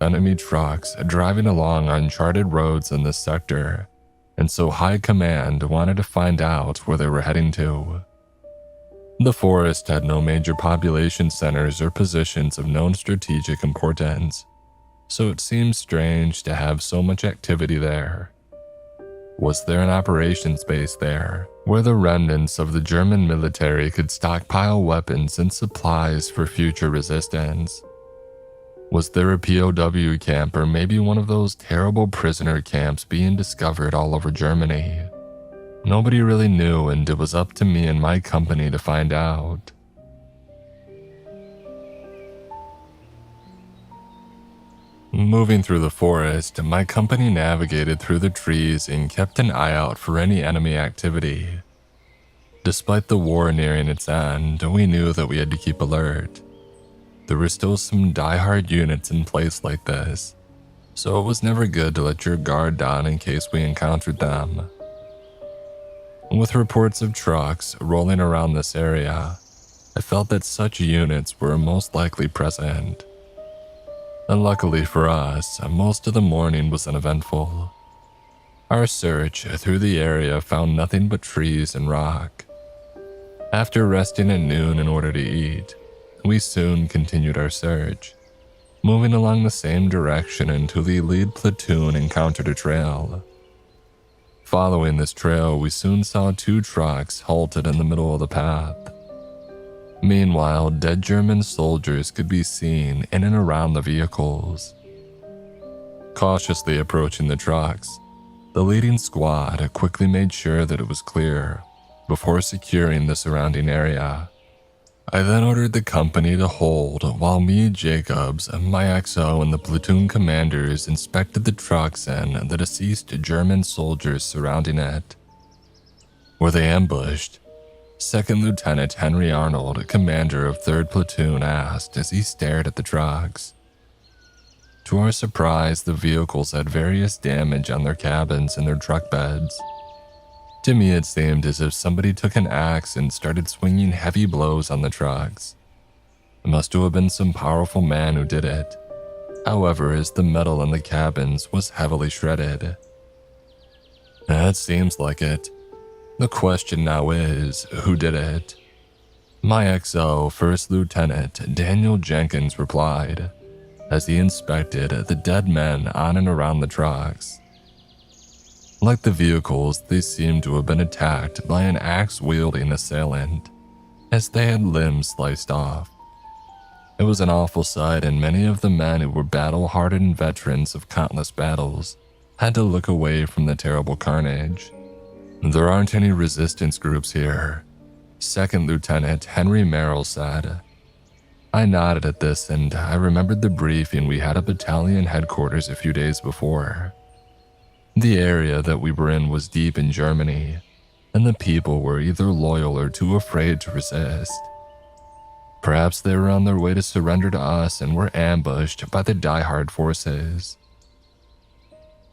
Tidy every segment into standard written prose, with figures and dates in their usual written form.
enemy trucks driving along uncharted roads in this sector, and so High Command wanted to find out where they were heading to. The forest had no major population centers or positions of known strategic importance, so it seemed strange to have so much activity there. Was there an operations base there, where the remnants of the German military could stockpile weapons and supplies for future resistance? Was there a POW camp or maybe one of those terrible prisoner camps being discovered all over Germany? Nobody really knew, and it was up to me and my company to find out. Moving through the forest, my company navigated through the trees and kept an eye out for any enemy activity. Despite the war nearing its end, we knew that we had to keep alert. There were still some die-hard units in place like this, so it was never good to let your guard down in case we encountered them. With reports of trucks rolling around this area, I felt that such units were most likely present. And luckily for us, most of the morning was uneventful. Our search through the area found nothing but trees and rock. After resting at noon in order to eat, we soon continued our search, moving along the same direction until the lead platoon encountered a trail. Following this trail, we soon saw 2 trucks halted in the middle of the path. Meanwhile, dead German soldiers could be seen in and around the vehicles. Cautiously approaching the trucks, the leading squad quickly made sure that it was clear before securing the surrounding area. I then ordered the company to hold while me, Jacobs, my XO, and the platoon commanders inspected the trucks and the deceased German soldiers surrounding it. Were they ambushed? Second Lieutenant Henry Arnold, commander of 3rd Platoon, asked as he stared at the trucks. To our surprise, the vehicles had various damage on their cabins and their truck beds. To me, it seemed as if somebody took an axe and started swinging heavy blows on the trucks. It must have been some powerful man who did it. However, as the metal in the cabins was heavily shredded. It seems like it. The question now is, who did it? My XO, First Lieutenant Daniel Jenkins, replied, as he inspected the dead men on and around the trucks. Like the vehicles, they seemed to have been attacked by an axe-wielding assailant, as they had limbs sliced off. It was an awful sight, and many of the men who were battle-hardened veterans of countless battles had to look away from the terrible carnage. There aren't any resistance groups here, Second Lieutenant Henry Merrill said. I nodded at this, and I remembered the briefing we had at battalion headquarters a few days before. The area that we were in was deep in Germany, and the people were either loyal or too afraid to resist. Perhaps they were on their way to surrender to us and were ambushed by the die-hard forces.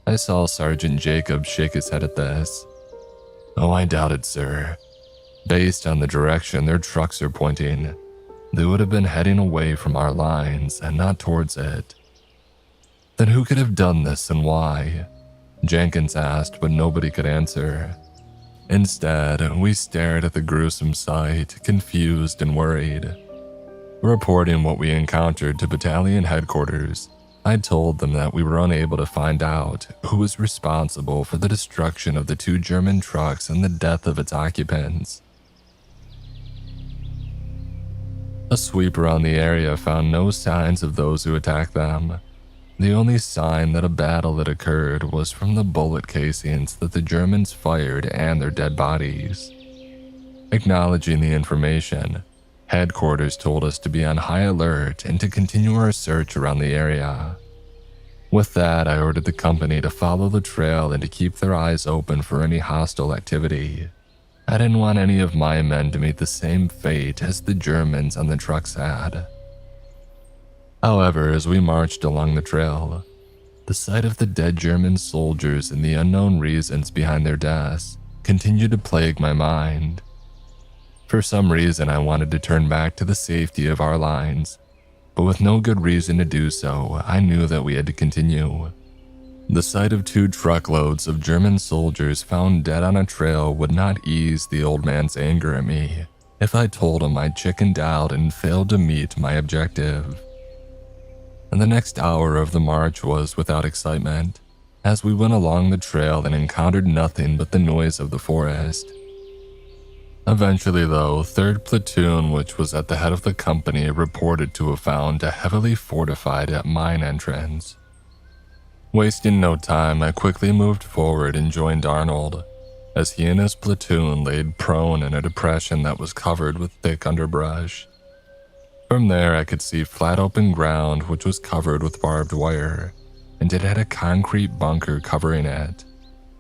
I saw Sergeant Jacobs shake his head at this. Oh, I doubt it, sir. Based on the direction their trucks are pointing, they would have been heading away from our lines and not towards it. Then who could have done this and why? Jenkins asked, but nobody could answer. Instead, we stared at the gruesome sight, confused and worried. Reporting what we encountered to battalion headquarters, I told them that we were unable to find out who was responsible for the destruction of the 2 German trucks and the death of its occupants. A sweep around the area found no signs of those who attacked them. The only sign that a battle had occurred was from the bullet casings that the Germans fired and their dead bodies. Acknowledging the information, headquarters told us to be on high alert and to continue our search around the area. With that, I ordered the company to follow the trail and to keep their eyes open for any hostile activity. I didn't want any of my men to meet the same fate as the Germans on the trucks had. However, as we marched along the trail, the sight of the dead German soldiers and the unknown reasons behind their deaths continued to plague my mind. For some reason, I wanted to turn back to the safety of our lines, but with no good reason to do so, I knew that we had to continue. The sight of 2 truckloads of German soldiers found dead on a trail would not ease the old man's anger at me if I told him I chickened out and failed to meet my objective. And the next hour of the march was without excitement, as we went along the trail and encountered nothing but the noise of the forest. Eventually though, 3rd Platoon, which was at the head of the company, reported to have found a heavily fortified mine entrance. Wasting no time, I quickly moved forward and joined Arnold, as he and his platoon laid prone in a depression that was covered with thick underbrush. From there, I could see flat open ground which was covered with barbed wire, and it had a concrete bunker covering it.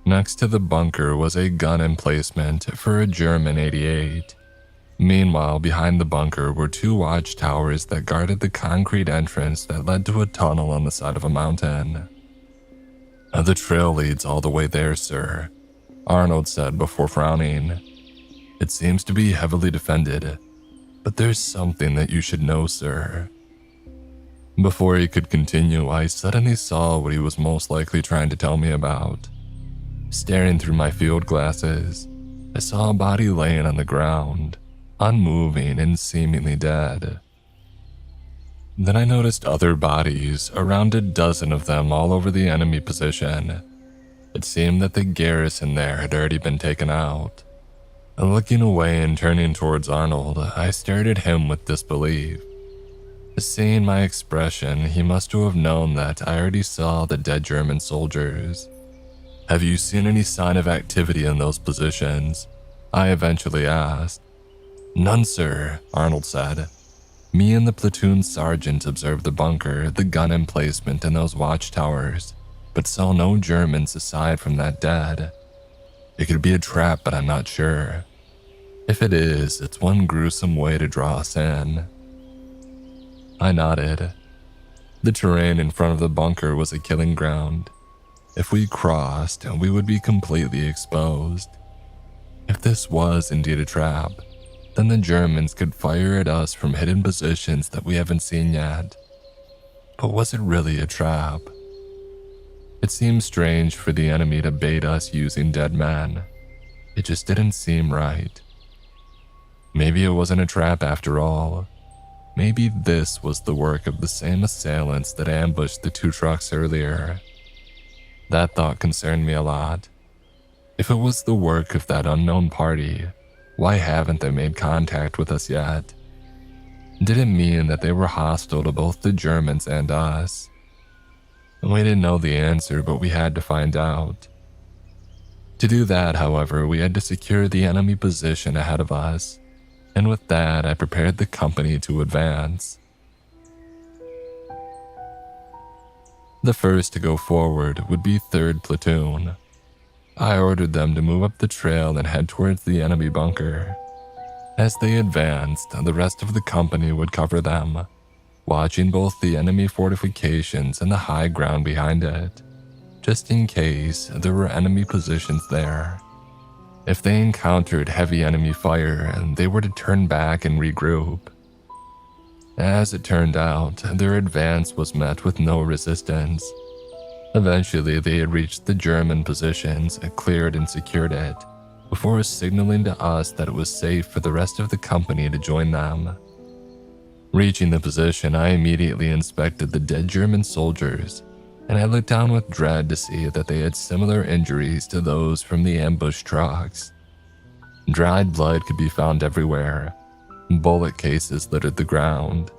Next to the bunker was a gun emplacement for a German 88. Meanwhile, behind the bunker were 2 watchtowers that guarded the concrete entrance that led to a tunnel on the side of a mountain. "The trail leads all the way there, sir," Arnold said before frowning. "It seems to be heavily defended, but there's something that you should know, sir." Before he could continue, I suddenly saw what he was most likely trying to tell me about. Staring through my field glasses, I saw a body laying on the ground, unmoving and seemingly dead. Then I noticed other bodies, around a dozen of them all over the enemy position. It seemed that the garrison there had already been taken out. Looking away and turning towards Arnold, I stared at him with disbelief. Seeing my expression, he must have known that I already saw the dead German soldiers. "Have you seen any sign of activity in those positions?" I eventually asked. "None, sir," Arnold said. "Me and the platoon sergeant observed the bunker, the gun emplacement, and those watchtowers, but saw no Germans aside from that dead. It could be a trap, but I'm not sure. If it is, it's one gruesome way to draw us in." I nodded. The terrain in front of the bunker was a killing ground. If we crossed, we would be completely exposed. If this was indeed a trap, then the Germans could fire at us from hidden positions that we haven't seen yet. But was it really a trap? It seemed strange for the enemy to bait us using dead men. It just didn't seem right. Maybe it wasn't a trap after all. Maybe this was the work of the same assailants that ambushed the 2 trucks earlier. That thought concerned me a lot. If it was the work of that unknown party, why haven't they made contact with us yet? Did it mean that they were hostile to both the Germans and us? We didn't know the answer, but we had to find out. To do that, however, we had to secure the enemy position ahead of us, and with that, I prepared the company to advance. The first to go forward would be 3rd Platoon. I ordered them to move up the trail and head towards the enemy bunker. As they advanced, the rest of the company would cover them, watching both the enemy fortifications and the high ground behind it, just in case there were enemy positions there. If they encountered heavy enemy fire, they were to turn back and regroup. As it turned out, their advance was met with no resistance. Eventually, they had reached the German positions, cleared and secured it, before signaling to us that it was safe for the rest of the company to join them. Reaching the position, I immediately inspected the dead German soldiers, and I looked down with dread to see that they had similar injuries to those from the ambush trucks. Dried blood could be found everywhere, bullet cases littered the ground,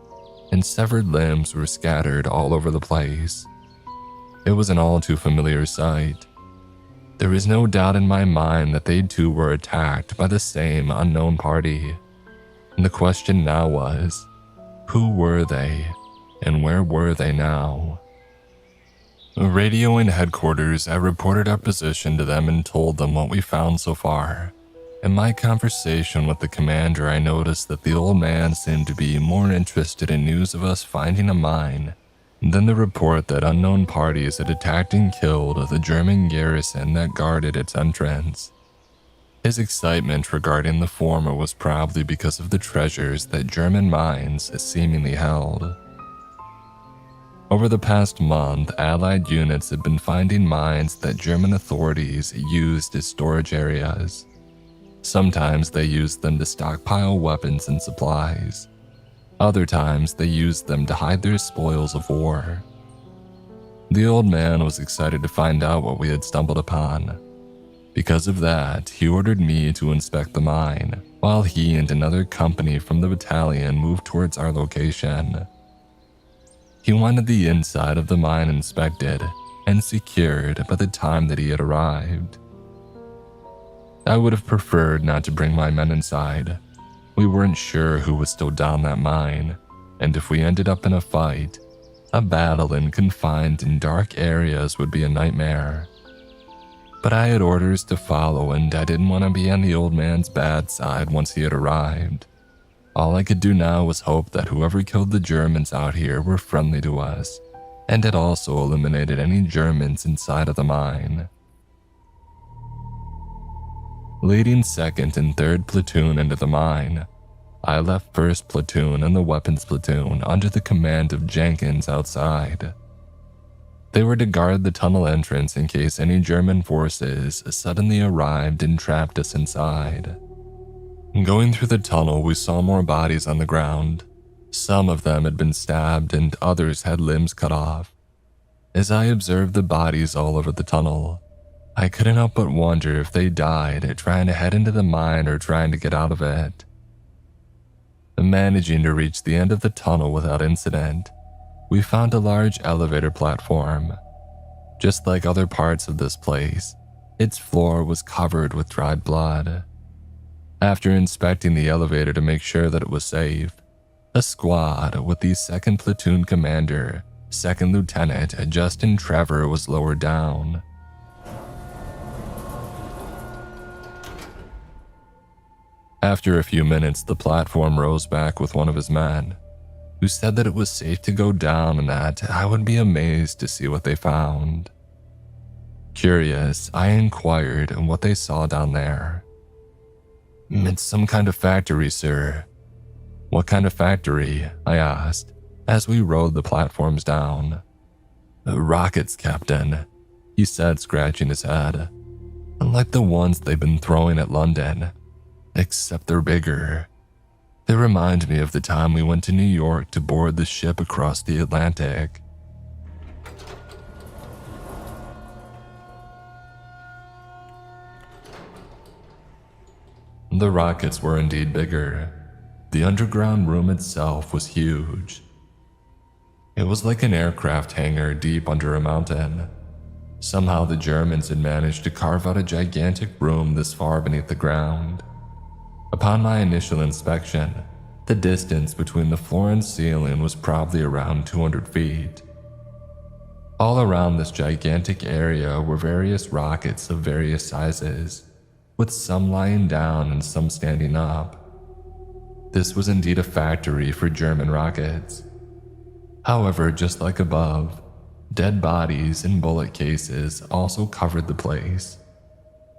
and severed limbs were scattered all over the place. It was an all too familiar sight. There was no doubt in my mind that they too were attacked by the same unknown party. And the question now was, who were they, and where were they now? Radioing headquarters, I reported our position to them and told them what we found so far. In my conversation with the commander, I noticed that the old man seemed to be more interested in news of us finding a mine than the report that unknown parties had attacked and killed the German garrison that guarded its entrance. His excitement regarding the former was probably because of the treasures that German mines seemingly held. Over the past month, Allied units have been finding mines that German authorities used as storage areas. Sometimes they used them to stockpile weapons and supplies. Other times they used them to hide their spoils of war. The old man was excited to find out what we had stumbled upon. Because of that, he ordered me to inspect the mine, while he and another company from the battalion moved towards our location. He wanted the inside of the mine inspected and secured by the time that he had arrived. I would have preferred not to bring my men inside. We weren't sure who was still down that mine, and if we ended up in a fight, a battle and confined in dark areas would be a nightmare. But I had orders to follow, and I didn't want to be on the old man's bad side once he had arrived. All I could do now was hope that whoever killed the Germans out here were friendly to us, and had also eliminated any Germans inside of the mine. Leading 2nd and 3rd platoon into the mine, I left 1st platoon and the weapons platoon under the command of Jenkins outside. They were to guard the tunnel entrance in case any German forces suddenly arrived and trapped us inside. Going through the tunnel, we saw more bodies on the ground. Some of them had been stabbed and others had limbs cut off. As I observed the bodies all over the tunnel, I couldn't help but wonder if they died trying to head into the mine or trying to get out of it. Managing to reach the end of the tunnel without incident, we found a large elevator platform. Just like other parts of this place, its floor was covered with dried blood. After inspecting the elevator to make sure that it was safe, a squad with the 2nd platoon commander, 2nd Lieutenant Justin Trevor, was lowered down. After a few minutes, the platform rose back with one of his men, who said that it was safe to go down and that I would be amazed to see what they found. Curious, I inquired what they saw down there. "It's some kind of factory, sir." "What kind of factory?" I asked, as we rode the platforms down. "Rockets, Captain," he said, scratching his head. "Like the ones they've been throwing at London, except they're bigger. They remind me of the time we went to New York to board the ship across the Atlantic." The rockets were indeed bigger. The underground room itself was huge. It was like an aircraft hangar deep under a mountain. Somehow the Germans had managed to carve out a gigantic room this far beneath the ground. Upon my initial inspection, the distance between the floor and ceiling was probably around 200 feet. All around this gigantic area were various rockets of various sizes, with some lying down and some standing up. This was indeed a factory for German rockets. However, just like above, dead bodies and bullet cases also covered the place.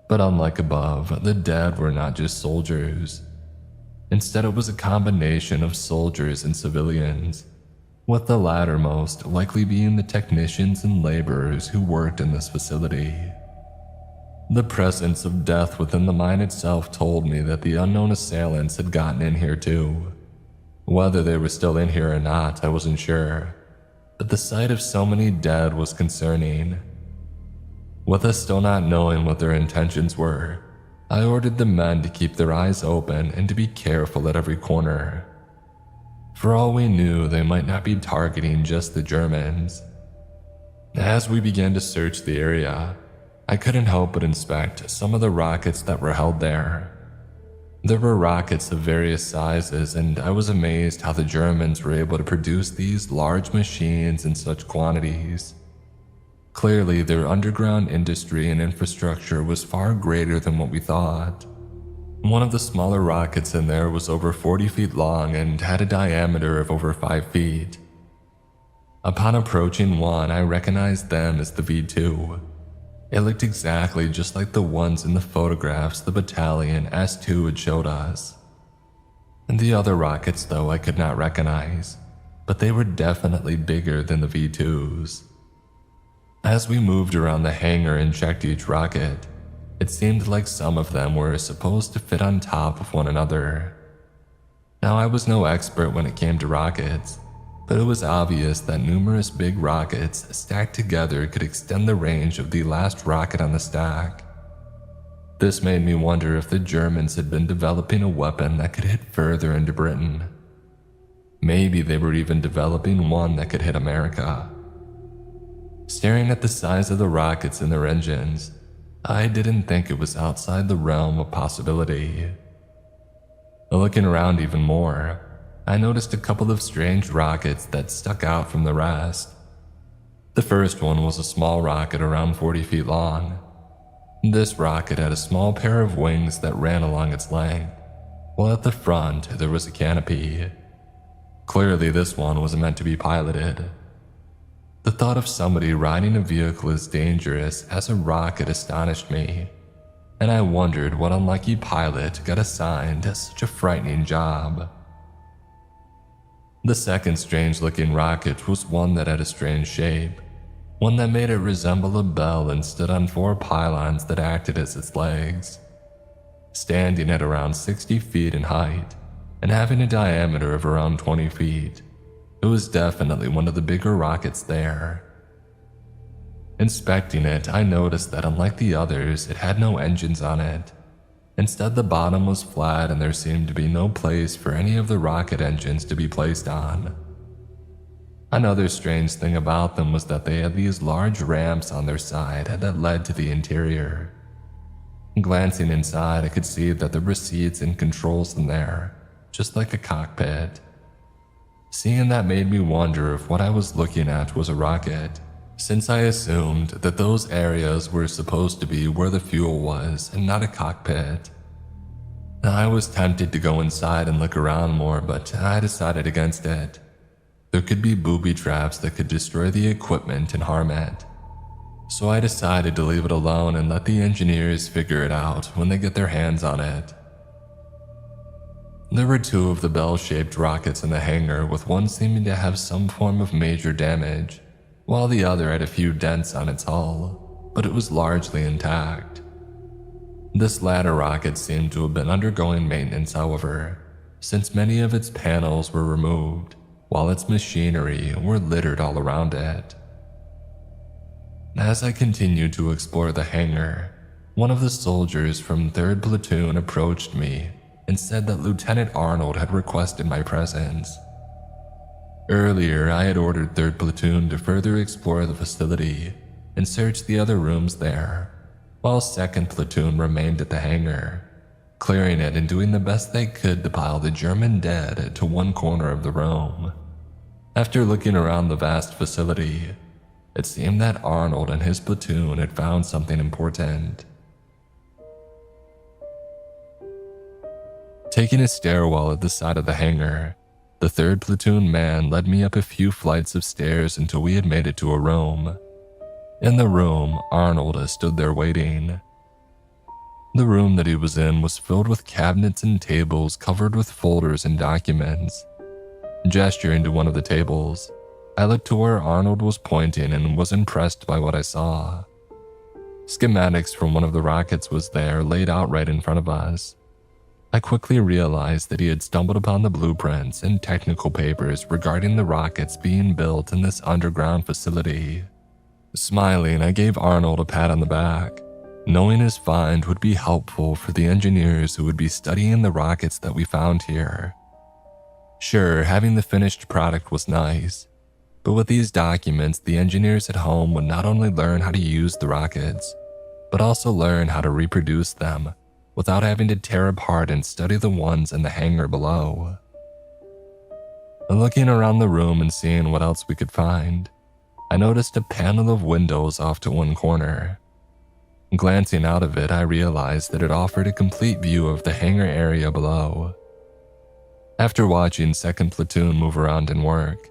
But unlike above, the dead were not just soldiers. Instead, it was a combination of soldiers and civilians, with the latter most likely being the technicians and laborers who worked in this facility. The presence of death within the mine itself told me that the unknown assailants had gotten in here too. Whether they were still in here or not, I wasn't sure, but the sight of so many dead was concerning. With us still not knowing what their intentions were, I ordered the men to keep their eyes open and to be careful at every corner. For all we knew, they might not be targeting just the Germans. As we began to search the area, I couldn't help but inspect some of the rockets that were held there. There were rockets of various sizes, and I was amazed how the Germans were able to produce these large machines in such quantities. Clearly, their underground industry and infrastructure was far greater than what we thought. One of the smaller rockets in there was over 40 feet long and had a diameter of over 5 feet. Upon approaching one, I recognized them as the V2. It looked exactly just like the ones in the photographs the battalion S2 had showed us. And the other rockets, though, I could not recognize, but they were definitely bigger than the V2s. As we moved around the hangar and checked each rocket, it seemed like some of them were supposed to fit on top of one another. Now, I was no expert when it came to rockets, but it was obvious that numerous big rockets stacked together could extend the range of the last rocket on the stack. This made me wonder if the Germans had been developing a weapon that could hit further into Britain. Maybe they were even developing one that could hit America. Staring at the size of the rockets and their engines, I didn't think it was outside the realm of possibility. Looking around even more, I noticed a couple of strange rockets that stuck out from the rest. The first one was a small rocket around 40 feet long. This rocket had a small pair of wings that ran along its length, while at the front there was a canopy. Clearly, this one was meant to be piloted. The thought of somebody riding a vehicle as dangerous as a rocket astonished me, and I wondered what unlucky pilot got assigned such a frightening job. The second strange-looking rocket was one that had a strange shape, one that made it resemble a bell and stood on 4 pylons that acted as its legs. Standing at around 60 feet in height and having a diameter of around 20 feet, it was definitely one of the bigger rockets there. Inspecting it, I noticed that unlike the others, it had no engines on it. Instead, the bottom was flat and there seemed to be no place for any of the rocket engines to be placed on. Another strange thing about them was that they had these large ramps on their side that led to the interior. Glancing inside, I could see that there were seats and controls in there, just like a cockpit. Seeing that made me wonder if what I was looking at was a rocket, since I assumed that those areas were supposed to be where the fuel was and not a cockpit. I was tempted to go inside and look around more, but I decided against it. There could be booby traps that could destroy the equipment and harm it. So I decided to leave it alone and let the engineers figure it out when they get their hands on it. There were 2 of the bell-shaped rockets in the hangar, with one seeming to have some form of major damage, while the other had a few dents on its hull, but it was largely intact. This latter rocket seemed to have been undergoing maintenance, however, since many of its panels were removed, while its machinery were littered all around it. As I continued to explore the hangar, one of the soldiers from 3rd Platoon approached me and said that Lieutenant Arnold had requested my presence. Earlier, I had ordered 3rd Platoon to further explore the facility and search the other rooms there, while 2nd Platoon remained at the hangar, clearing it and doing the best they could to pile the German dead to one corner of the room. After looking around the vast facility, it seemed that Arnold and his platoon had found something important. Taking a stairwell at the side of the hangar, the 3rd Platoon man led me up a few flights of stairs until we had made it to a room. In the room, Arnold stood there waiting. The room that he was in was filled with cabinets and tables covered with folders and documents. Gesturing to one of the tables, I looked to where Arnold was pointing and was impressed by what I saw. Schematics from one of the rockets was there, laid out right in front of us. I quickly realized that he had stumbled upon the blueprints and technical papers regarding the rockets being built in this underground facility. Smiling, I gave Arnold a pat on the back, knowing his find would be helpful for the engineers who would be studying the rockets that we found here. Sure, having the finished product was nice, but with these documents, the engineers at home would not only learn how to use the rockets, but also learn how to reproduce them without having to tear apart and study the ones in the hangar below. Looking around the room and seeing what else we could find, I noticed a panel of windows off to one corner. Glancing out of it, I realized that it offered a complete view of the hangar area below. After watching 2nd Platoon move around and work,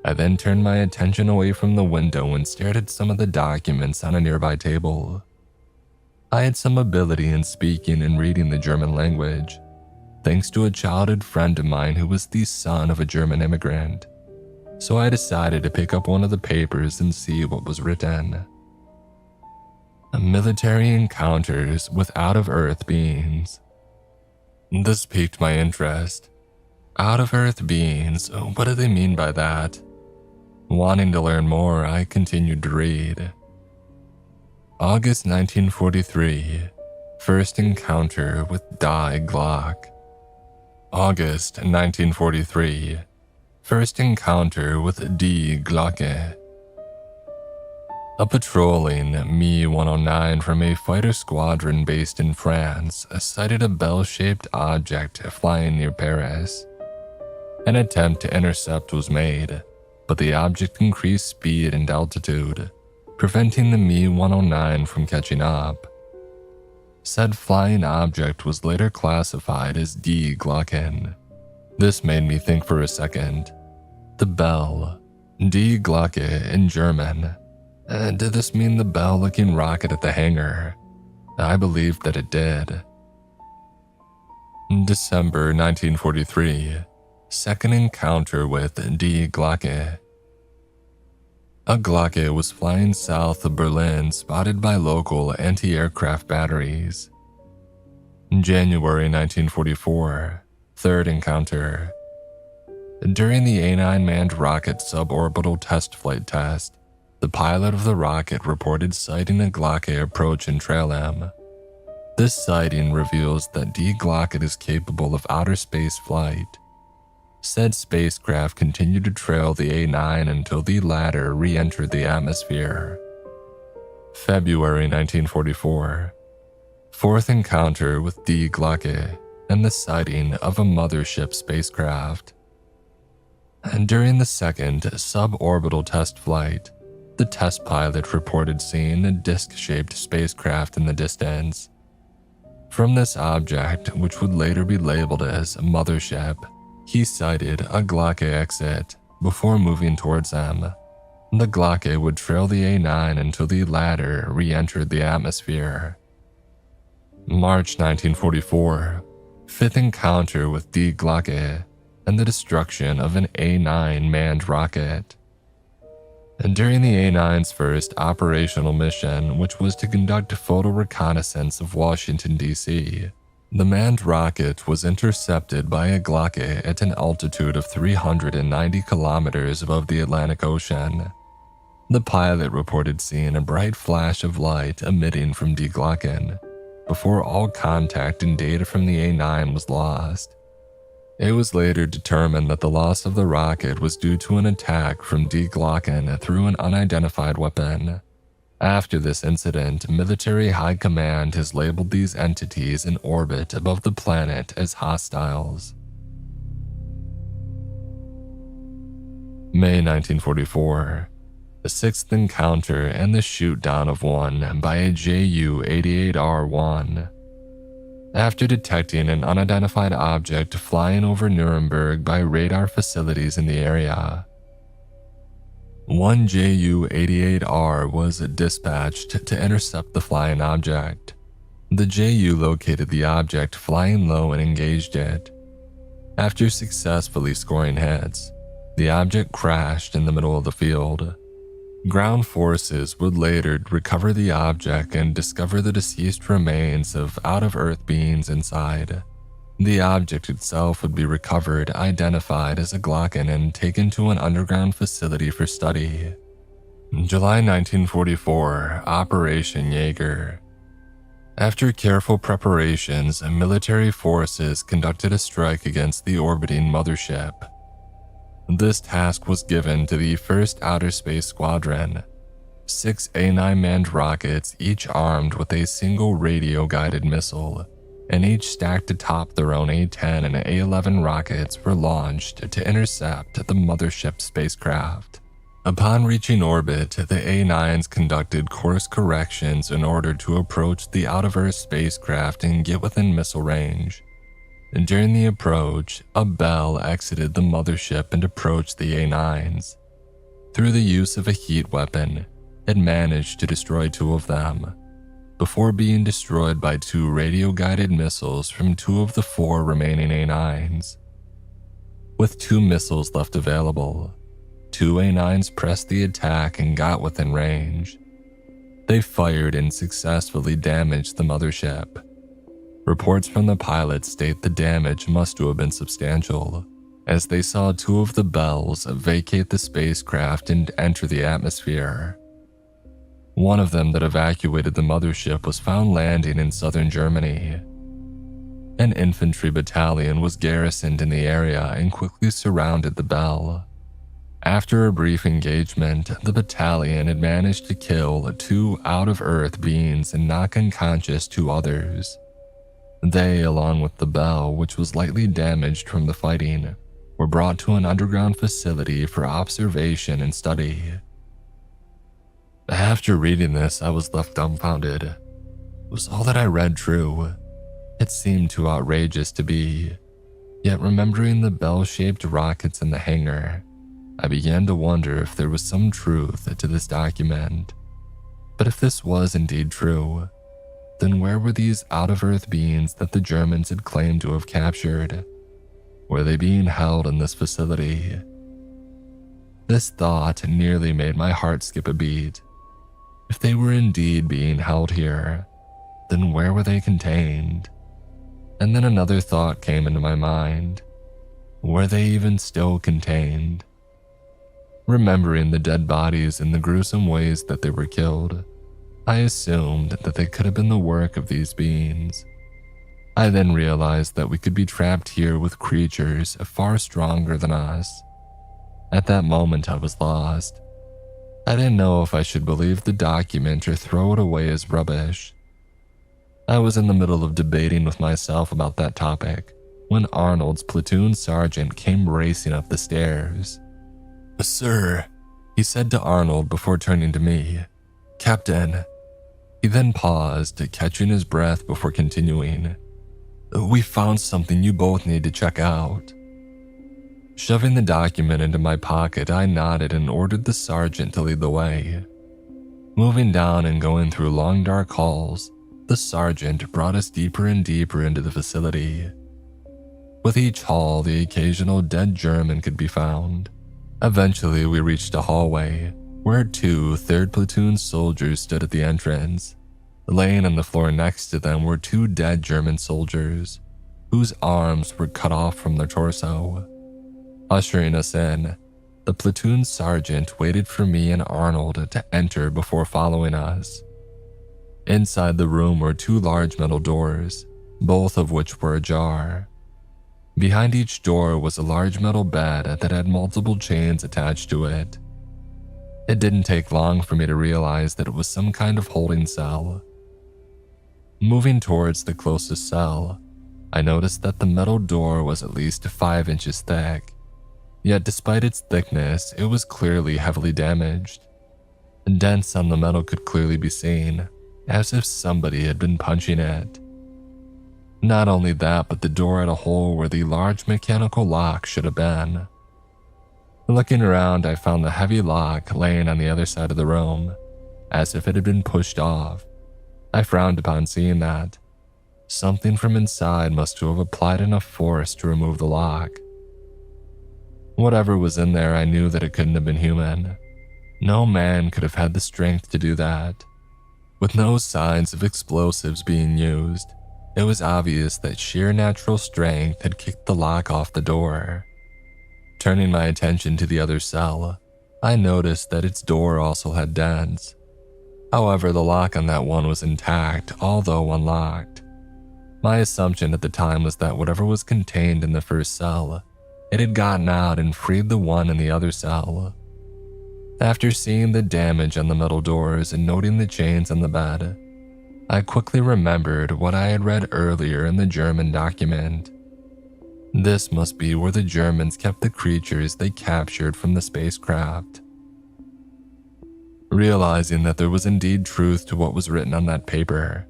I then turned my attention away from the window and stared at some of the documents on a nearby table. I had some ability in speaking and reading the German language, thanks to a childhood friend of mine who was the son of a German immigrant, so I decided to pick up one of the papers and see what was written. Military encounters with out-of-Earth beings. This piqued my interest. Out-of-Earth beings, what do they mean by that? Wanting to learn more, I continued to read. August 1943, first encounter with Die Glock. August 1943, first encounter with Die Glocke. A patrolling Me-109 from a fighter squadron based in France sighted a bell-shaped object flying near Paris. An attempt to intercept was made, but the object increased speed and altitude, preventing the Me-109 from catching up. Said flying object was later classified as Die Glocken. This made me think for a second. The bell, Die Glocke in German. Did this mean the bell-looking rocket at the hangar? I believed that it did. December 1943, second encounter with Die Glocke. A Glocke was flying south of Berlin, spotted by local anti-aircraft batteries. January 1944, third encounter. During the A9 manned rocket suborbital test flight test, the pilot of the rocket reported sighting a Glocke approach and trail him. This sighting reveals that Die Glocke is capable of outer space flight. Said spacecraft continued to trail the A9 until the latter re-entered the atmosphere. February 1944, fourth encounter with Die Glocke and the sighting of a mothership spacecraft. And during the second suborbital test flight, the test pilot reported seeing a disc-shaped spacecraft in the distance. From this object, which would later be labeled as mothership, he sighted a Glocke exit before moving towards them. The Glocke would trail the A9 until the latter re-entered the atmosphere. March 1944, fifth encounter with Die Glocke and the destruction of an A9 manned rocket. And during the A9's first operational mission, which was to conduct photo reconnaissance of Washington, D.C., the manned rocket was intercepted by a Glocke at an altitude of 390 kilometers above the Atlantic Ocean. The pilot reported seeing a bright flash of light emitting from Die Glocken before all contact and data from the A9 was lost. It was later determined that the loss of the rocket was due to an attack from Die Glocken through an unidentified weapon. After this incident, military high command has labeled these entities in orbit above the planet as hostiles. May 1944, the sixth encounter and the shoot-down of one by a Ju-88R1. After detecting an unidentified object flying over Nuremberg by radar facilities in the area, one Ju-88R was dispatched to intercept the flying object. The Ju located the object flying low and engaged it. After successfully scoring hits, the object crashed in the middle of the field. Ground forces would later recover the object and discover the deceased remains of out-of-Earth beings inside. The object itself would be recovered, identified as a Glocken, and taken to an underground facility for study. July 1944, Operation Jaeger. After careful preparations, military forces conducted a strike against the orbiting mothership. This task was given to the 1st Outer Space Squadron, 6 A9 manned rockets, each armed with a single radio-guided missile, and each stacked atop their own A-10 and A-11 rockets were launched to intercept the mothership spacecraft. Upon reaching orbit, the A-9s conducted course corrections in order to approach the out-of-Earth spacecraft and get within missile range. During the approach, a bell exited the mothership and approached the A-9s. Through the use of a heat weapon, it managed to destroy 2 of them, before being destroyed by 2 radio-guided missiles from 2 of the 4 remaining A-9s. With 2 missiles left available, two A9s pressed the attack and got within range. They fired and successfully damaged the mothership. Reports from the pilots state the damage must have been substantial, as they saw two of the bells vacate the spacecraft and enter the atmosphere. One of them that evacuated the mothership was found landing in southern Germany. An infantry battalion was garrisoned in the area and quickly surrounded the bell. After a brief engagement, the battalion had managed to kill two out-of-earth beings and knock unconscious two others. They, along with the bell, which was lightly damaged from the fighting, were brought to an underground facility for observation and study. After reading this, I was left dumbfounded. Was all that I read true? It seemed too outrageous to be. Yet remembering the bell-shaped rockets in the hangar, I began to wonder if there was some truth to this document. But if this was indeed true, then where were these out-of-earth beings that the Germans had claimed to have captured? Were they being held in this facility? This thought nearly made my heart skip a beat. If they were indeed being held here, then where were they contained? And then another thought came into my mind. Were they even still contained? Remembering the dead bodies and the gruesome ways that they were killed, I assumed that they could have been the work of these beings. I then realized that we could be trapped here with creatures far stronger than us. At that moment, I was lost. I didn't know if I should believe the document or throw it away as rubbish. I was in the middle of debating with myself about that topic when Arnold's platoon sergeant came racing up the stairs. "Sir," he said to Arnold before turning to me. "Captain." He then paused, catching his breath before continuing. "We found something you both need to check out." Shoving the document into my pocket, I nodded and ordered the sergeant to lead the way. Moving down and going through long dark halls, the sergeant brought us deeper and deeper into the facility. With each hall, the occasional dead German could be found. Eventually, we reached a hallway where two 3rd Platoon soldiers stood at the entrance. Laying on the floor next to them were two dead German soldiers, whose arms were cut off from their torso. Ushering us in, the platoon sergeant waited for me and Arnold to enter before following us. Inside the room were two large metal doors, both of which were ajar. Behind each door was a large metal bed that had multiple chains attached to it. It didn't take long for me to realize that it was some kind of holding cell. Moving towards the closest cell, I noticed that the metal door was at least 5 inches thick. Yet despite its thickness, it was clearly heavily damaged. Dents on the metal could clearly be seen, as if somebody had been punching it. Not only that, but the door had a hole where the large mechanical lock should have been. Looking around, I found the heavy lock laying on the other side of the room, as if it had been pushed off. I frowned upon seeing that. Something from inside must have applied enough force to remove the lock. Whatever was in there, I knew that it couldn't have been human. No man could have had the strength to do that. With no signs of explosives being used, it was obvious that sheer natural strength had kicked the lock off the door. Turning my attention to the other cell, I noticed that its door also had dents. However, the lock on that one was intact, although unlocked. My assumption at the time was that whatever was contained in the first cell, it had gotten out and freed the one in the other cell. After seeing the damage on the metal doors and noting the chains on the bed, I quickly remembered what I had read earlier in the German document. This must be where the Germans kept the creatures they captured from the spacecraft. Realizing that there was indeed truth to what was written on that paper,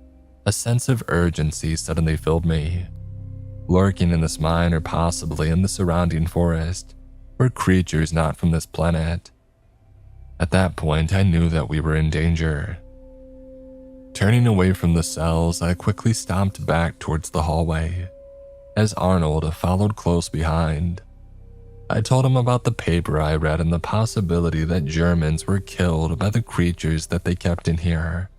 a sense of urgency suddenly filled me. Lurking in this mine or possibly in the surrounding forest were creatures not from this planet. At that point, I knew that we were in danger. Turning away from the cells, I quickly stomped back towards the hallway, as Arnold followed close behind. I told him about the paper I read and the possibility that Germans were killed by the creatures that they kept in here.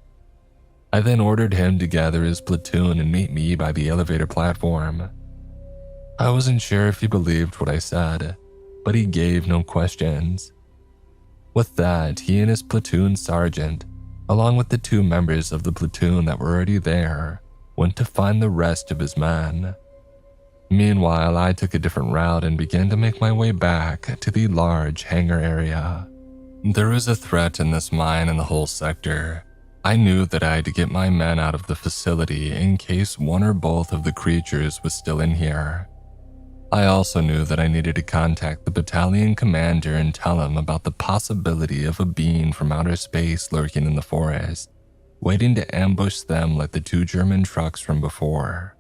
I then ordered him to gather his platoon and meet me by the elevator platform. I wasn't sure if he believed what I said, but he gave no questions. With that, he and his platoon sergeant, along with the 2 members of the platoon that were already there, went to find the rest of his men. Meanwhile, I took a different route and began to make my way back to the large hangar area. There was a threat in this mine and the whole sector. I knew that I had to get my men out of the facility in case one or both of the creatures was still in here. I also knew that I needed to contact the battalion commander and tell him about the possibility of a being from outer space lurking in the forest, waiting to ambush them like the 2 German trucks from before.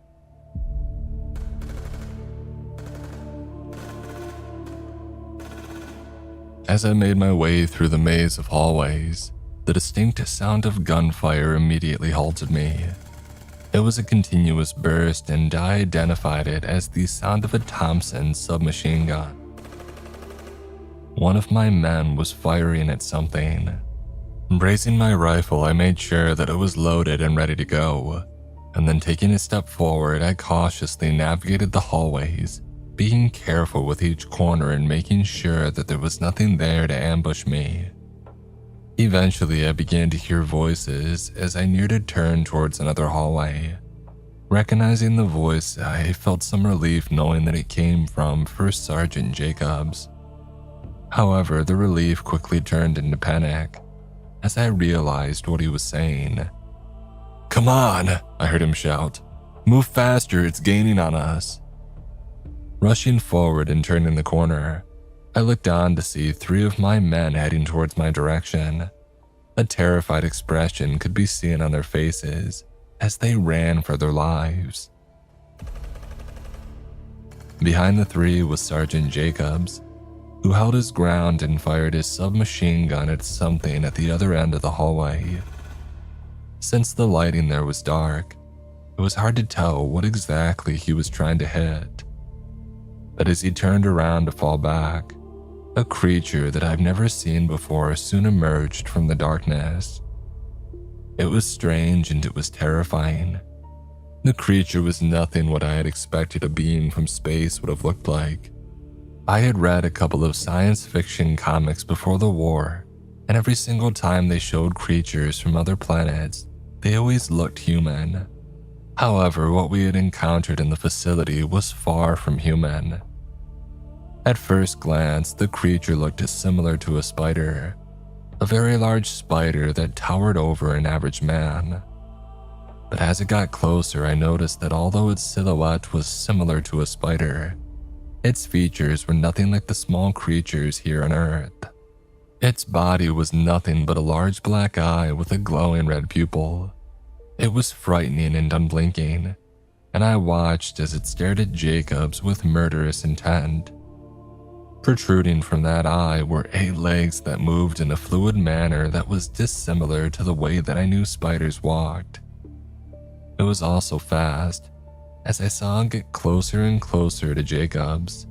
As I made my way through the maze of hallways, the distinct sound of gunfire immediately halted me. It was a continuous burst, and I identified it as the sound of a Thompson submachine gun. One of my men was firing at something. Raising my rifle, I made sure that it was loaded and ready to go, and then taking a step forward, I cautiously navigated the hallways, being careful with each corner and making sure that there was nothing there to ambush me. Eventually, I began to hear voices as I neared a turn towards another hallway. Recognizing the voice, I felt some relief knowing that it came from First Sergeant Jacobs. However, the relief quickly turned into panic as I realized what he was saying. "Come on," I heard him shout. "Move faster, it's gaining on us." Rushing forward and turning the corner, I looked on to see 3 of my men heading towards my direction. A terrified expression could be seen on their faces as they ran for their lives. Behind the 3 was Sergeant Jacobs, who held his ground and fired his submachine gun at something at the other end of the hallway. Since the lighting there was dark, it was hard to tell what exactly he was trying to hit. But as he turned around to fall back, a creature that I've never seen before soon emerged from the darkness. It was strange and it was terrifying. The creature was nothing what I had expected a being from space would have looked like. I had read a couple of science fiction comics before the war, and every single time they showed creatures from other planets, they always looked human. However, what we had encountered in the facility was far from human. At first glance, the creature looked similar to a spider, a very large spider that towered over an average man. But as it got closer, I noticed that although its silhouette was similar to a spider, its features were nothing like the small creatures here on Earth. Its body was nothing but a large black eye with a glowing red pupil. It was frightening and unblinking, and I watched as it stared at Jacobs with murderous intent. Protruding from that eye were 8 legs that moved in a fluid manner that was dissimilar to the way that I knew spiders walked. It was also fast, as I saw it get closer and closer to Jacobs.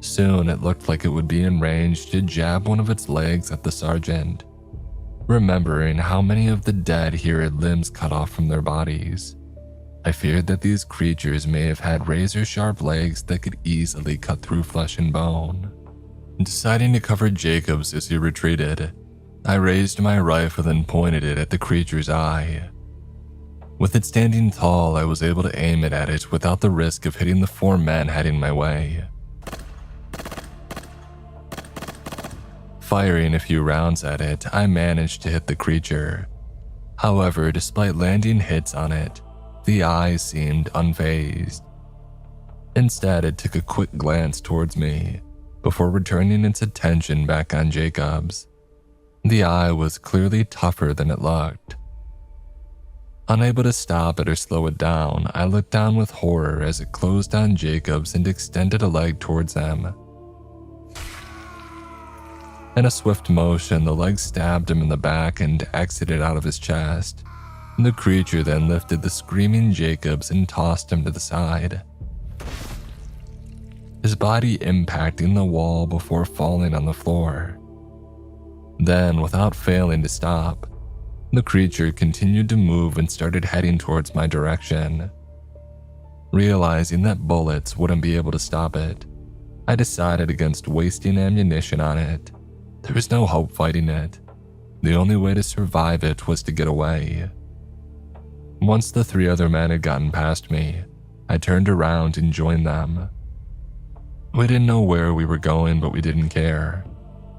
Soon it looked like it would be in range to jab one of its legs at the sergeant. Remembering how many of the dead here had limbs cut off from their bodies, I feared that these creatures may have had razor-sharp legs that could easily cut through flesh and bone. Deciding to cover Jacobs as he retreated, I raised my rifle and pointed it at the creature's eye. With it standing tall, I was able to aim it at it without the risk of hitting the 4 men heading my way. Firing a few rounds at it, I managed to hit the creature. However, despite landing hits on it, the eye seemed unfazed. Instead, it took a quick glance towards me before returning its attention back on Jacobs. The eye was clearly tougher than it looked. Unable to stop it or slow it down, I looked down with horror as it closed on Jacobs and extended a leg towards him. In a swift motion, the leg stabbed him in the back and exited out of his chest. The creature then lifted the screaming Jacobs and tossed him to the side. his body impacting the wall before falling on the floor. Then, without failing to stop, the creature continued to move and started heading towards my direction. Realizing that bullets wouldn't be able to stop it, I decided against wasting ammunition on it. There was no hope fighting it. The only way to survive it was to get away. Once the 3 other men had gotten past me, I turned around and joined them. We didn't know where we were going, but we didn't care.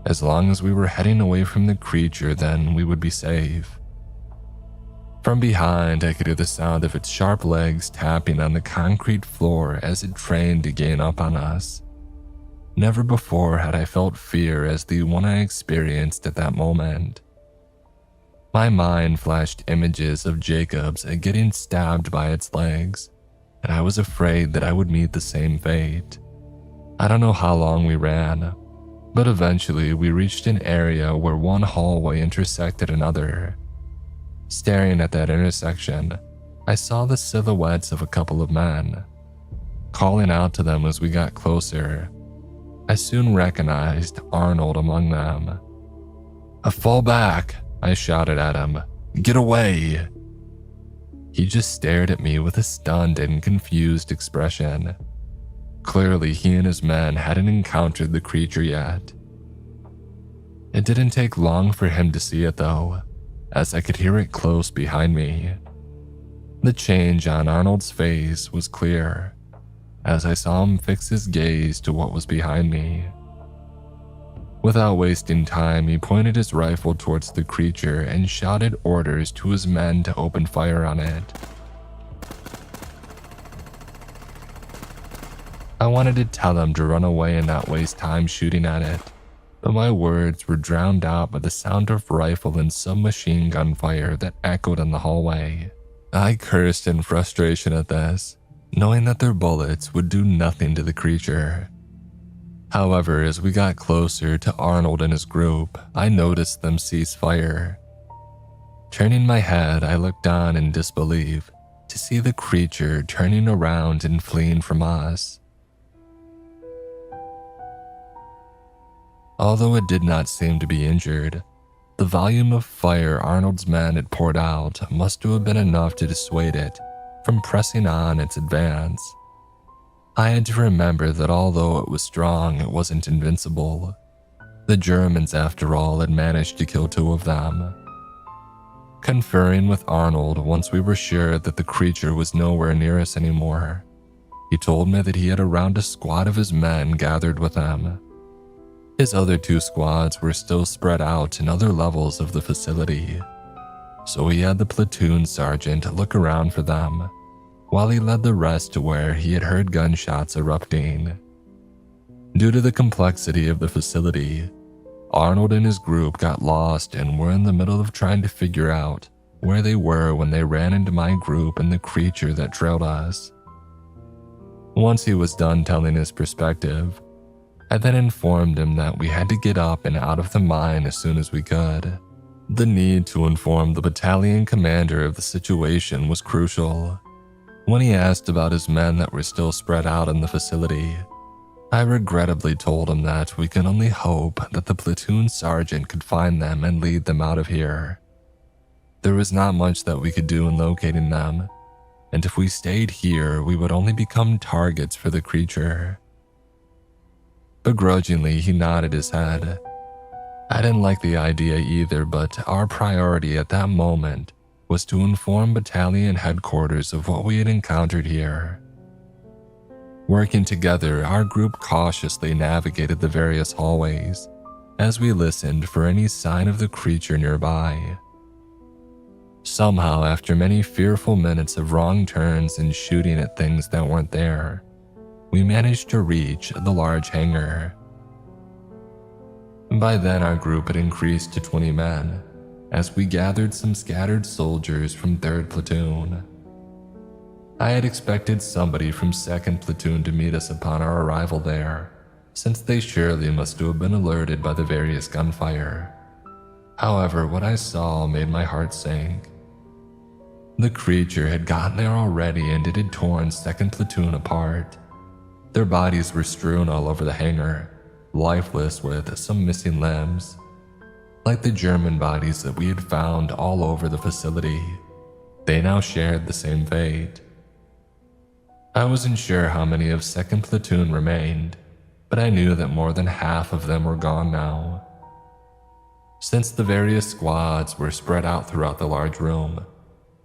As long as we were heading away from the creature, then we would be safe. From behind, I could hear the sound of its sharp legs tapping on the concrete floor as it trained to gain up on us. Never before had I felt fear as the one I experienced at that moment. My mind flashed images of Jacob's getting stabbed by its legs, and I was afraid that I would meet the same fate. I don't know how long we ran, but eventually we reached an area where one hallway intersected another. Staring at that intersection, I saw the silhouettes of a couple of men. Calling out to them as we got closer, I soon recognized Arnold among them. "Fall back," I shouted at him. "Get away!" He just stared at me with a stunned and confused expression. Clearly, he and his men hadn't encountered the creature yet. It didn't take long for him to see it though, as I could hear it close behind me. The change on Arnold's face was clear, as I saw him fix his gaze to what was behind me. Without wasting time, he pointed his rifle towards the creature and shouted orders to his men to open fire on it. I wanted to tell them to run away and not waste time shooting at it, but my words were drowned out by the sound of rifle and submachine gun fire that echoed in the hallway. I cursed in frustration at this, knowing that their bullets would do nothing to the creature. However, as we got closer to Arnold and his group, I noticed them cease fire. Turning my head, I looked on in disbelief to see the creature turning around and fleeing from us. Although it did not seem to be injured, the volume of fire Arnold's men had poured out must have been enough to dissuade it from pressing on its advance. I had to remember that although it was strong, it wasn't invincible. The Germans, after all, had managed to kill 2 of them. Conferring with Arnold once we were sure that the creature was nowhere near us anymore, he told me that he had around a squad of his men gathered with him. His other 2 squads were still spread out in other levels of the facility, so he had the platoon sergeant look around for them, while he led the rest to where he had heard gunshots erupting. Due to the complexity of the facility, Arnold and his group got lost and were in the middle of trying to figure out where they were when they ran into my group and the creature that trailed us. Once he was done telling his perspective, I then informed him that we had to get up and out of the mine as soon as we could. The need to inform the battalion commander of the situation was crucial. When he asked about his men that were still spread out in the facility, I regrettably told him that we could only hope that the platoon sergeant could find them and lead them out of here. There was not much that we could do in locating them, and if we stayed here, we would only become targets for the creature. Begrudgingly, he nodded his head. I didn't like the idea either, but our priority at that moment was to inform battalion headquarters of what we had encountered here. Working together, our group cautiously navigated the various hallways as we listened for any sign of the creature nearby. Somehow, after many fearful minutes of wrong turns and shooting at things that weren't there, we managed to reach the large hangar. By then, our group had increased to 20 men, as we gathered some scattered soldiers from 3rd Platoon. I had expected somebody from 2nd Platoon to meet us upon our arrival there, since they surely must have been alerted by the various gunfire. However, what I saw made my heart sink. The creature had gotten there already and it had torn 2nd Platoon apart. Their bodies were strewn all over the hangar, lifeless with some missing limbs. Like the German bodies that we had found all over the facility, they now shared the same fate. I wasn't sure how many of 2nd Platoon remained, but I knew that more than half of them were gone now. Since the various squads were spread out throughout the large room,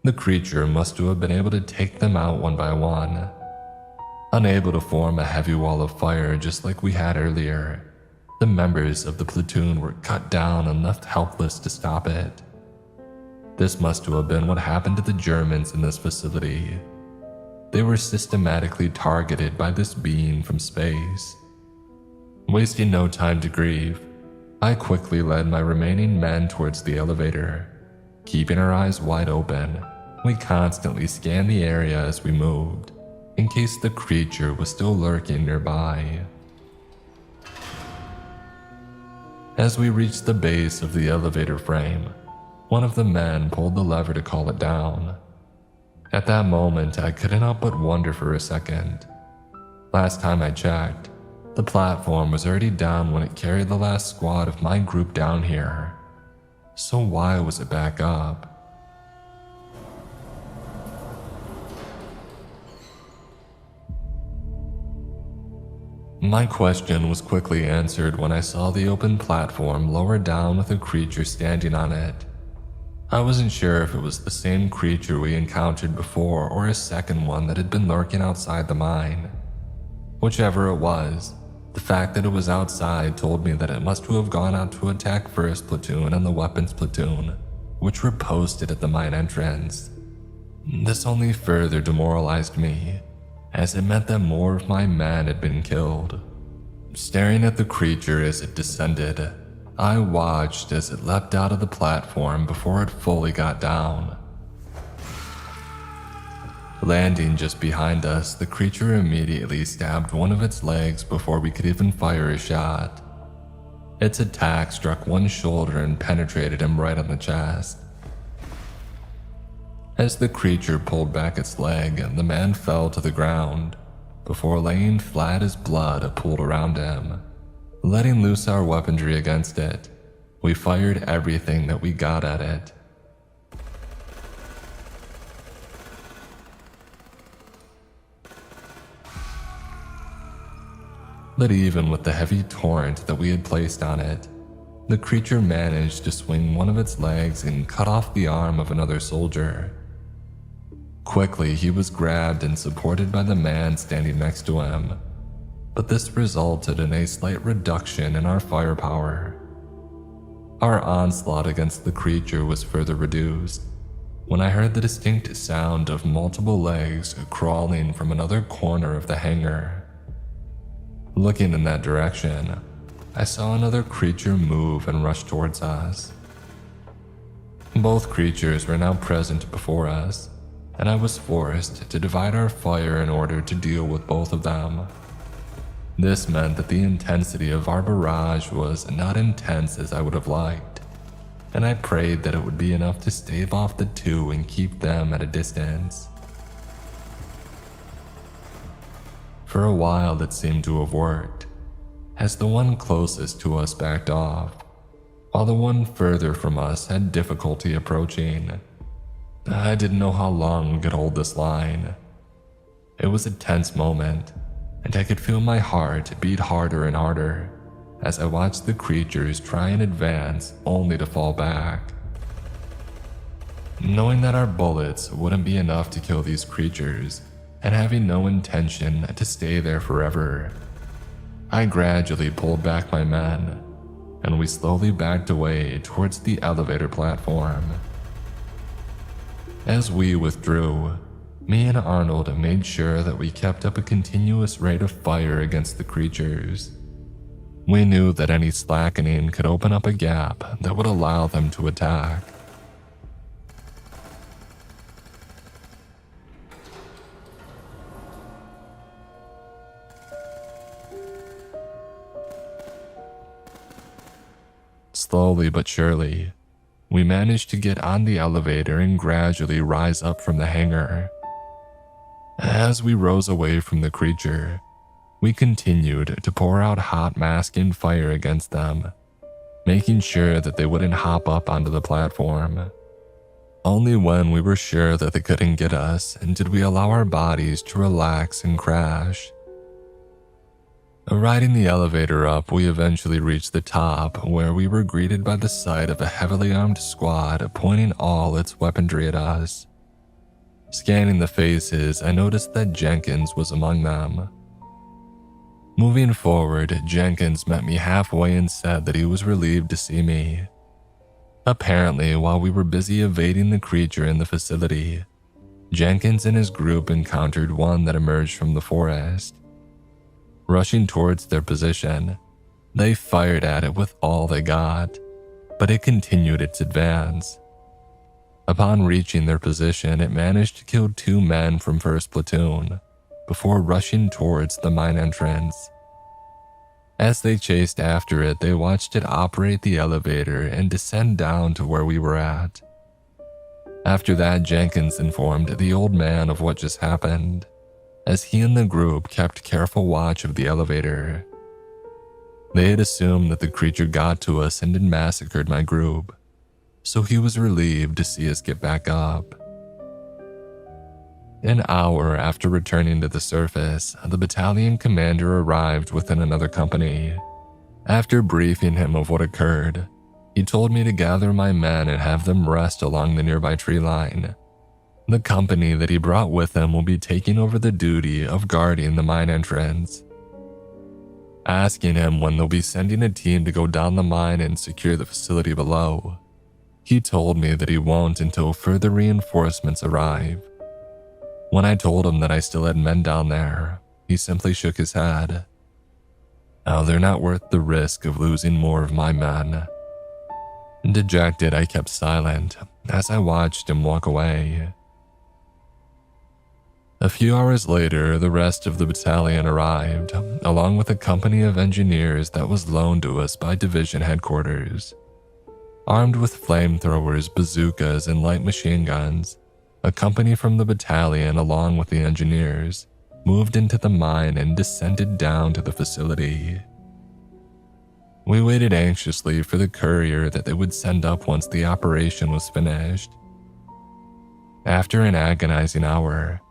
the creature must have been able to take them out one by one. Unable to form a heavy wall of fire just like we had earlier, the members of the platoon were cut down and left helpless to stop it. This must have been what happened to the Germans in this facility. They were systematically targeted by this being from space. Wasting no time to grieve, I quickly led my remaining men towards the elevator. Keeping our eyes wide open, we constantly scanned the area as we moved, in case the creature was still lurking nearby. As we reached the base of the elevator frame, one of the men pulled the lever to call it down. At that moment, I couldn't help but wonder for a second. Last time I checked, the platform was already down when it carried the last squad of my group down here. So why was it back up? My question was quickly answered when I saw the open platform lower down with a creature standing on it. I wasn't sure if it was the same creature we encountered before or a second one that had been lurking outside the mine. Whichever it was, the fact that it was outside told me that it must have gone out to attack 1st Platoon and the Weapons Platoon, which were posted at the mine entrance. This only further demoralized me, as it meant that more of my men had been killed. Staring at the creature as it descended, I watched as it leapt out of the platform before it fully got down. Landing just behind us, the creature immediately stabbed one of its legs before we could even fire a shot. Its attack struck one shoulder and penetrated him right on the chest. As the creature pulled back its leg, the man fell to the ground, before laying flat as blood pooled around him. Letting loose our weaponry against it, we fired everything that we got at it. But even with the heavy torrent that we had placed on it, the creature managed to swing one of its legs and cut off the arm of another soldier. Quickly, he was grabbed and supported by the man standing next to him, but this resulted in a slight reduction in our firepower. Our onslaught against the creature was further reduced when I heard the distinct sound of multiple legs crawling from another corner of the hangar. Looking in that direction, I saw another creature move and rush towards us. Both creatures were now present before us, and I was forced to divide our fire in order to deal with both of them. This meant that the intensity of our barrage was not intense as I would have liked, and I prayed that it would be enough to stave off the two and keep them at a distance. For a while it seemed to have worked, as the one closest to us backed off, while the one further from us had difficulty approaching. I didn't know how long we could hold this line. It was a tense moment, and I could feel my heart beat harder and harder as I watched the creatures try and advance only to fall back. Knowing that our bullets wouldn't be enough to kill these creatures, and having no intention to stay there forever, I gradually pulled back my men, and we slowly backed away towards the elevator platform. As we withdrew, me and Arnold made sure that we kept up a continuous rate of fire against the creatures. We knew that any slackening could open up a gap that would allow them to attack. Slowly but surely, we managed to get on the elevator and gradually rise up from the hangar. As we rose away from the creature, We continued to pour out hot masking fire against them, making sure that they wouldn't hop up onto the platform. Only when we were sure that they couldn't get us did we allow our bodies to relax and crash. Riding the elevator up, we eventually reached the top, where we were greeted by the sight of a heavily armed squad pointing all its weaponry at us. Scanning the faces, I noticed that Jenkins was among them. Moving forward, Jenkins met me halfway and said that he was relieved to see me. Apparently, while we were busy evading the creature in the facility, Jenkins and his group encountered one that emerged from the forest. Rushing towards their position, they fired at it with all they got, but it continued its advance. Upon reaching their position, it managed to kill 2 men from 1st Platoon before rushing towards the mine entrance. As they chased after it, they watched it operate the elevator and descend down to where we were at. After that, Jenkins informed the old man of what just happened, as he and the group kept careful watch of the elevator. They had assumed that the creature got to us and had massacred my group, so he was relieved to see us get back up. An hour after returning to the surface, the battalion commander arrived within another company. After briefing him of what occurred, he told me to gather my men and have them rest along the nearby tree line. The company that he brought with him will be taking over the duty of guarding the mine entrance. Asking him when they'll be sending a team to go down the mine and secure the facility below, he told me that he won't until further reinforcements arrive. When I told him that I still had men down there, he simply shook his head. "Oh, they're not worth the risk of losing more of my men." Dejected, I kept silent as I watched him walk away. A few hours later, the rest of the battalion arrived, along with a company of engineers that was loaned to us by division headquarters. Armed with flamethrowers, bazookas, and light machine guns, a company from the battalion, along with the engineers, moved into the mine and descended down to the facility. We waited anxiously for the courier that they would send up once the operation was finished. After an agonizing hour,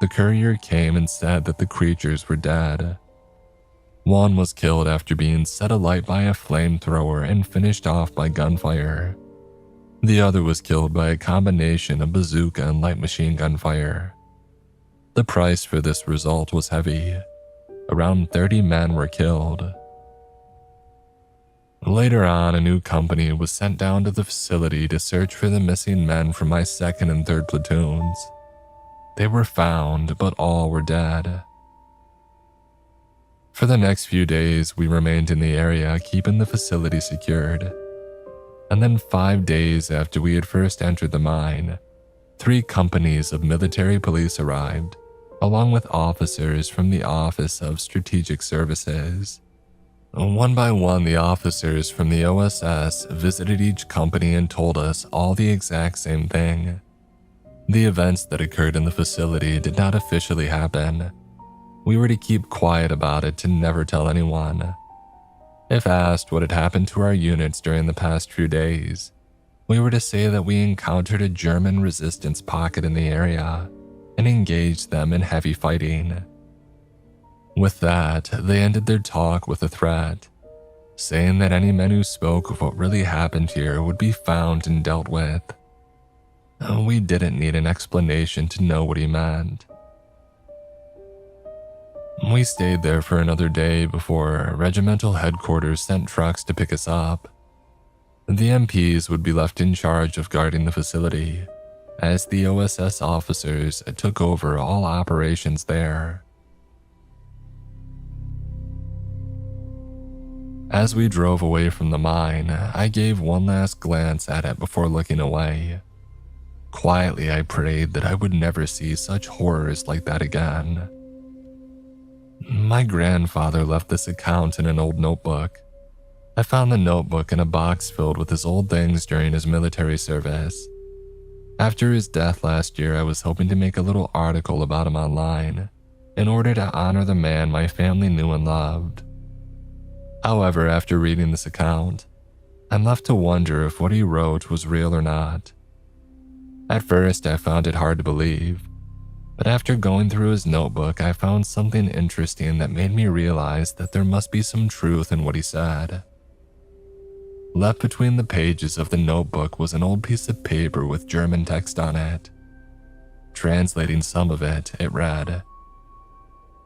the courier came and said that the creatures were dead. One was killed after being set alight by a flamethrower and finished off by gunfire. The other was killed by a combination of bazooka and light machine gun fire. The price for this result was heavy. Around 30 men were killed. Later on, a new company was sent down to the facility to search for the missing men from my 2nd and 3rd platoons. They were found, but all were dead. For the next few days, we remained in the area, keeping the facility secured. And then 5 days after we had first entered the mine, 3 companies of military police arrived, along with officers from the Office of Strategic Services. One by one, the officers from the OSS visited each company and told us all the exact same thing. The events that occurred in the facility did not officially happen. We were to keep quiet about it, to never tell anyone. If asked what had happened to our units during the past few days, we were to say that we encountered a German resistance pocket in the area and engaged them in heavy fighting. With that, they ended their talk with a threat, saying that any men who spoke of what really happened here would be found and dealt with. We didn't need an explanation to know what he meant. We stayed there for another day before regimental headquarters sent trucks to pick us up. The MPs would be left in charge of guarding the facility, as the OSS officers took over all operations there. As we drove away from the mine, I gave one last glance at it before looking away. Quietly, I prayed that I would never see such horrors like that again. My grandfather left this account in an old notebook. I found the notebook in a box filled with his old things during his military service. After his death last year, I was hoping to make a little article about him online, in order to honor the man my family knew and loved. However, after reading this account, I'm left to wonder if what he wrote was real or not. At first, I found it hard to believe, but after going through his notebook, I found something interesting that made me realize that there must be some truth in what he said. Left between the pages of the notebook was an old piece of paper with German text on it. Translating some of it, it read,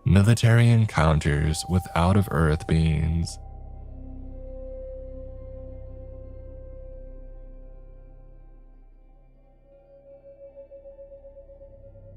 "Military encounters with out-of-earth beings.